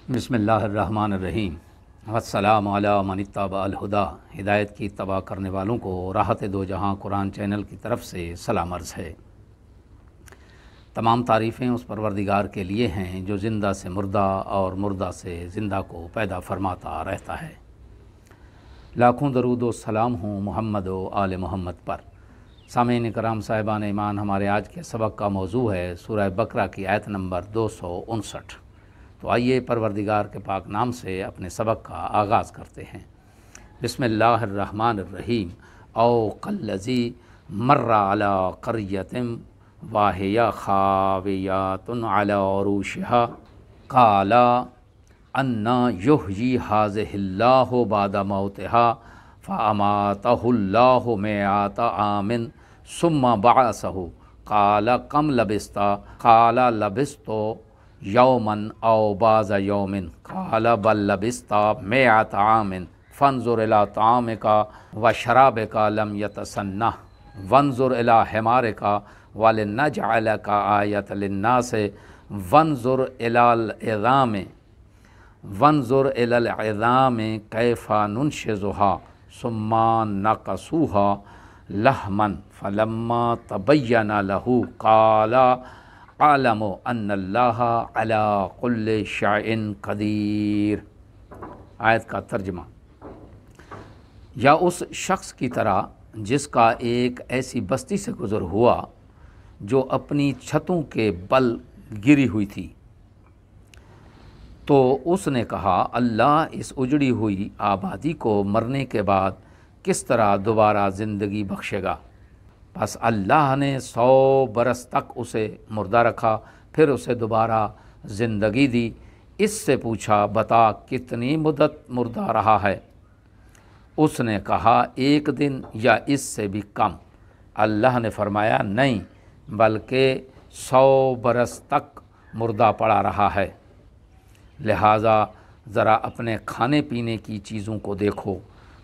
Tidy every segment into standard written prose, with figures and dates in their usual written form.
بسم اللہ الرحمن الرحیم والسلام علی من اتبع الہدی۔ ہدایت کی اتباع کرنے والوں کو راحت دو جہاں قرآن چینل کی طرف سے سلام عرض ہے۔ تمام تعریفیں اس پروردگار کے لیے ہیں جو زندہ سے مردہ اور مردہ سے زندہ کو پیدا فرماتا رہتا ہے۔ لاکھوں درود و سلام ہوں محمد و آل محمد پر۔ سامعین کرام صاحبان ایمان، ہمارے آج کے سبق کا موضوع ہے سورہ بقرہ کی آیت نمبر 259۔ تو آئیے پروردگار کے پاک نام سے اپنے سبق کا آغاز کرتے ہیں۔ بسم اللہ الرحمن الرحیم۔ او کالذی مر علی قریۃ وہی خاویۃ علی عروشها قال انا یحیی ہذہ اللہ بعد موتها فاماتہ اللہ مئۃ عام ثم بعثہ قال کم لبثت قال لبثت یومن او بعض یومن قال بل لبثت مئۃ عام فانظر الی طعامک وشرابک لم یتسنہ وانظر الی حمارک ولنجعلک آیۃ للناس وانظر الی العظام کیف ننشزها ثم نقصوها لحما فلما تبین له قال اعلم ان اللہ علی کل شیء قدیر۔ آیت کا ترجمہ: یا اس شخص کی طرح جس کا ایک ایسی بستی سے گزر ہوا جو اپنی چھتوں کے بل گری ہوئی تھی، تو اس نے کہا اللہ اس اجڑی ہوئی آبادی کو مرنے کے بعد کس طرح دوبارہ زندگی بخشے گا؟ بس اللہ نے 100 برس تک اسے مردہ رکھا، پھر اسے دوبارہ زندگی دی۔ اس سے پوچھا بتا کتنی مدت مردہ رہا ہے؟ اس نے کہا 1 دن یا اس سے بھی کم۔ اللہ نے فرمایا نہیں، بلکہ 100 برس تک مردہ پڑا رہا ہے۔ لہٰذا ذرا اپنے کھانے پینے کی چیزوں کو دیکھو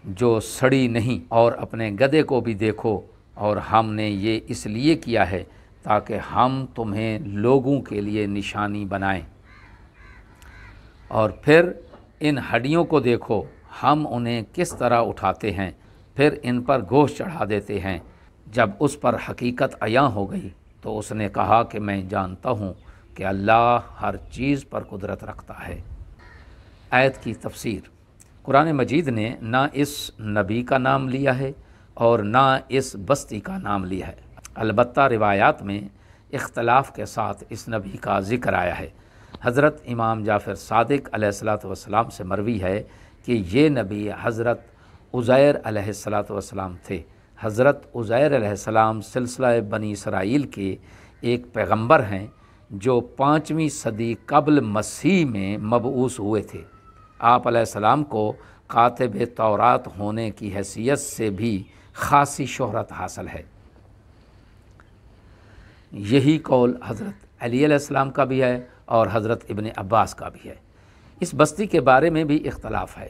جو سڑی نہیں، اور اپنے گدھے کو بھی دیکھو، اور ہم نے یہ اس لیے کیا ہے تاکہ ہم تمہیں لوگوں کے لیے نشانی بنائیں۔ اور پھر ان ہڈیوں کو دیکھو، ہم انہیں کس طرح اٹھاتے ہیں، پھر ان پر گوشت چڑھا دیتے ہیں۔ جب اس پر حقیقت عیاں ہو گئی تو اس نے کہا کہ میں جانتا ہوں کہ اللہ ہر چیز پر قدرت رکھتا ہے۔ آیت کی تفسیر: قرآن مجید نے نہ اس نبی کا نام لیا ہے اور نہ اس بستی کا نام لیا ہے، البتہ روایات میں اختلاف کے ساتھ اس نبی کا ذکر آیا ہے۔ حضرت امام جعفر صادق علیہ السلام سے مروی ہے کہ یہ نبی حضرت عزیر علیہ السلام تھے۔ حضرت عزیر علیہ السلام سلسلہ بنی اسرائیل کے ایک پیغمبر ہیں جو 5ویں صدی قبل مسیح میں مبعوث ہوئے تھے۔ آپ علیہ السلام کو کاتب تورات ہونے کی حیثیت سے بھی خاصی شہرت حاصل ہے۔ یہی قول حضرت علی علیہ السلام کا بھی ہے اور حضرت ابن عباس کا بھی ہے۔ اس بستی کے بارے میں بھی اختلاف ہے۔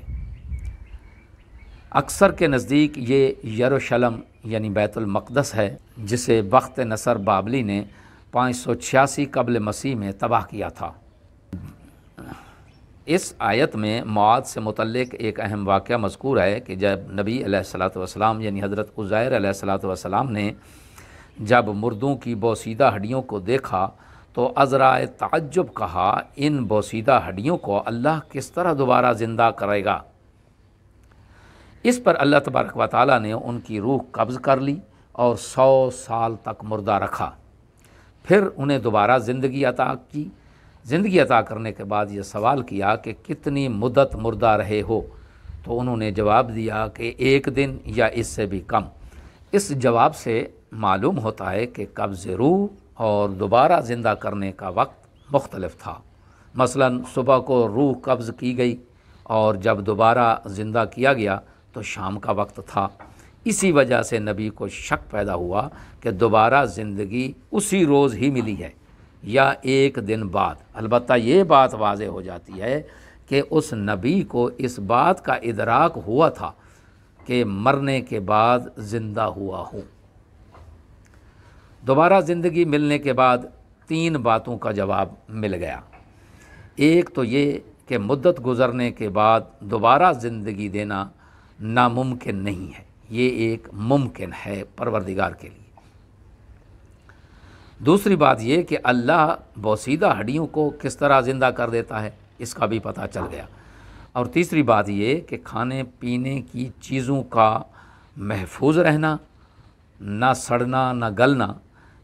اکثر کے نزدیک یہ یروشلم یعنی بیت المقدس ہے، جسے بخت نصر بابلی نے 586 قبل مسیح میں تباہ کیا تھا۔ اس آیت میں معاد سے متعلق ایک اہم واقعہ مذکور ہے کہ جب نبی علیہ السلام یعنی حضرت عزیر علیہ السلام نے جب مردوں کی بوسیدہ ہڈیوں کو دیکھا تو عذرائے تعجب کہا ان بوسیدہ ہڈیوں کو اللہ کس طرح دوبارہ زندہ کرے گا؟ اس پر اللہ تبارک و تعالیٰ نے ان کی روح قبض کر لی اور 100 سال تک مردہ رکھا، پھر انہیں دوبارہ زندگی عطا کی۔ زندگی عطا کرنے کے بعد یہ سوال کیا کہ کتنی مدت مردہ رہے ہو؟ تو انہوں نے جواب دیا کہ 1 دن یا اس سے بھی کم۔ اس جواب سے معلوم ہوتا ہے کہ قبض روح اور دوبارہ زندہ کرنے کا وقت مختلف تھا۔ مثلا صبح کو روح قبض کی گئی اور جب دوبارہ زندہ کیا گیا تو شام کا وقت تھا۔ اسی وجہ سے نبی کو شک پیدا ہوا کہ دوبارہ زندگی اسی روز ہی ملی ہے یا 1 دن بعد۔ البتہ یہ بات واضح ہو جاتی ہے کہ اس نبی کو اس بات کا ادراک ہوا تھا کہ مرنے کے بعد زندہ ہوا ہوں۔ دوبارہ زندگی ملنے کے بعد 3 باتوں کا جواب مل گیا۔ ایک تو یہ کہ مدت گزرنے کے بعد دوبارہ زندگی دینا ناممکن نہیں ہے، یہ ایک ممکن ہے پروردگار کے لیے۔ دوسری بات یہ کہ اللہ بوسیدہ ہڈیوں کو کس طرح زندہ کر دیتا ہے، اس کا بھی پتہ چل گیا۔ اور تیسری بات یہ کہ کھانے پینے کی چیزوں کا محفوظ رہنا، نہ سڑنا نہ گلنا،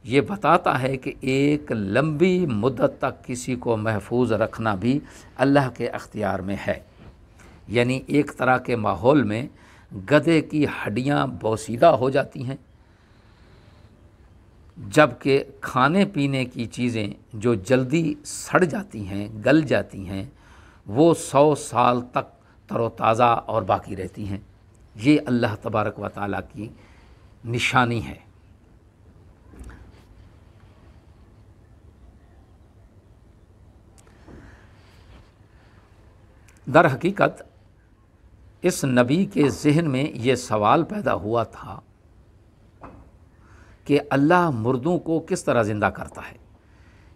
یہ بتاتا ہے کہ ایک لمبی مدت تک کسی کو محفوظ رکھنا بھی اللہ کے اختیار میں ہے۔ یعنی ایک طرح کے ماحول میں گدھے کی ہڈیاں بوسیدہ ہو جاتی ہیں، جبکہ کھانے پینے کی چیزیں جو جلدی سڑ جاتی ہیں، گل جاتی ہیں، وہ 100 سال تک تر و تازہ اور باقی رہتی ہیں۔ یہ اللہ تبارک و تعالیٰ کی نشانی ہے۔ در حقیقت اس نبی کے ذہن میں یہ سوال پیدا ہوا تھا کہ اللہ مردوں کو کس طرح زندہ کرتا ہے۔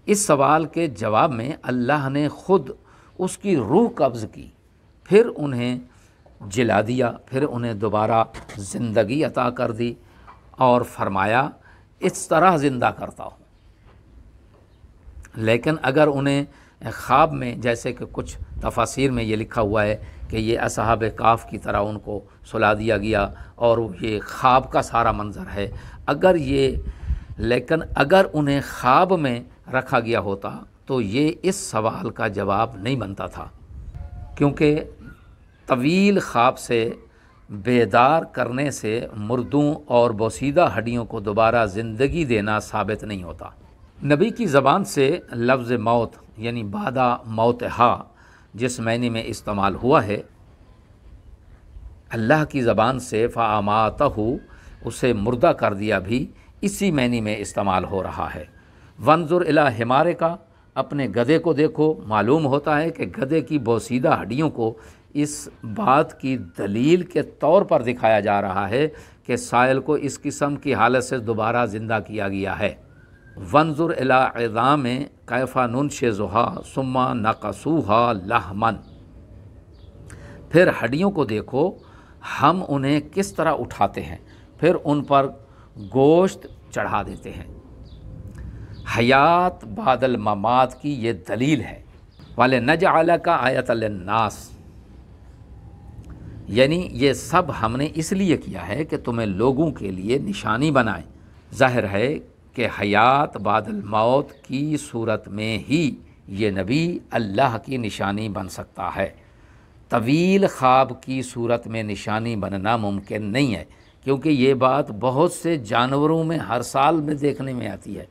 اس سوال کے جواب میں اللہ نے خود اس کی روح قبض کی، پھر انہیں جلا دیا، پھر انہیں دوبارہ زندگی عطا کر دی اور فرمایا اس طرح زندہ کرتا ہوں۔ لیکن اگر انہیں خواب میں، جیسے کہ کچھ تفاسیر میں یہ لکھا ہوا ہے کہ یہ اصحاب کہف کی طرح ان کو سلا دیا گیا اور یہ خواب کا سارا منظر ہے، لیکن اگر انہیں خواب میں رکھا گیا ہوتا تو یہ اس سوال کا جواب نہیں بنتا تھا، کیونکہ طویل خواب سے بیدار کرنے سے مردوں اور بوسیدہ ہڈیوں کو دوبارہ زندگی دینا ثابت نہیں ہوتا۔ نبی کی زبان سے لفظ موت یعنی بعد موتہا جس معنی میں استعمال ہوا ہے، اللہ کی زبان سے فاماتہ، اسے مردہ کر دیا، بھی اسی معنی میں استعمال ہو رہا ہے۔ وانظر الی حمارک، اپنے گدھے کو دیکھو۔ معلوم ہوتا ہے کہ گدھے کی بوسیدہ ہڈیوں کو اس بات کی دلیل کے طور پر دکھایا جا رہا ہے کہ سائل کو اس قسم کی حالت سے دوبارہ زندہ کیا گیا ہے۔ وانظر الی عظام کیف ننشزها ثم نقصوها لحما، پھر ہڈیوں کو دیکھو، ہم انہیں کس طرح اٹھاتے ہیں، پھر ان پر گوشت چڑھا دیتے ہیں۔ حیات بعد الممات کی یہ دلیل ہے۔ وَلِنَجْعَلَكَ آیَةً لِلنَّاسِ، یعنی یہ سب ہم نے اس لیے کیا ہے کہ تمہیں لوگوں کے لیے نشانی بنائیں۔ ظاہر ہے کہ حیات بعد الموت کی صورت میں ہی یہ نبی اللہ کی نشانی بن سکتا ہے۔ طویل خواب کی صورت میں نشانی بننا ممکن نہیں ہے، کیونکہ یہ بات بہت سے جانوروں میں ہر سال میں دیکھنے میں آتی ہے۔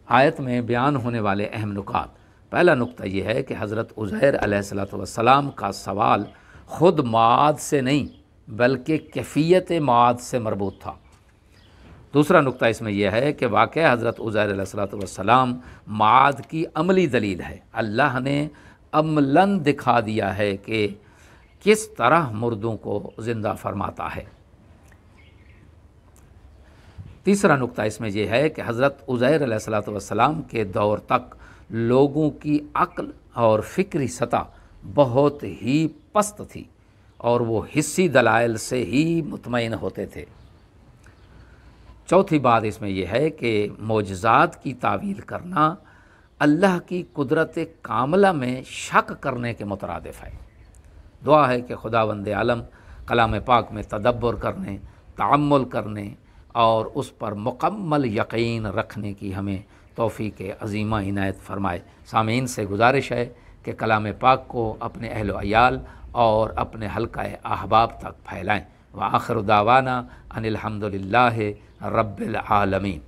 آیت میں بیان ہونے والے اہم نکات، پہلا نقطہ یہ ہے کہ حضرت عزیر علیہ السلام کا سوال خود معاد سے نہیں بلکہ کیفیت معاد سے مربوط تھا۔ دوسرا نقطہ اس میں یہ ہے کہ واقعہ حضرت عزیر علیہ السلام معاد کی عملی دلیل ہے۔ اللہ نے عملاً دکھا دیا ہے کہ کس طرح مردوں کو زندہ فرماتا ہے۔ تیسرا نقطہ اس میں یہ ہے کہ حضرت عزیر علیہ السلام کے دور تک لوگوں کی عقل اور فکری سطح بہت ہی پست تھی اور وہ حسی دلائل سے ہی مطمئن ہوتے تھے۔ چوتھی بات اس میں یہ ہے کہ معجزات کی تعویل کرنا اللہ کی قدرت کاملہ میں شک کرنے کے مترادف ہے۔ دعا ہے کہ خداوند عالم کلام پاک میں تدبر کرنے، تأمل کرنے اور اس پر مکمل یقین رکھنے کی ہمیں توفیق عظیمہ عنایت فرمائے۔ سامعین سے گزارش ہے کہ کلام پاک کو اپنے اہل و عیال اور اپنے حلقہ احباب تک پھیلائیں۔ وآخر دعوانا ان الحمد للہ رب العالمین۔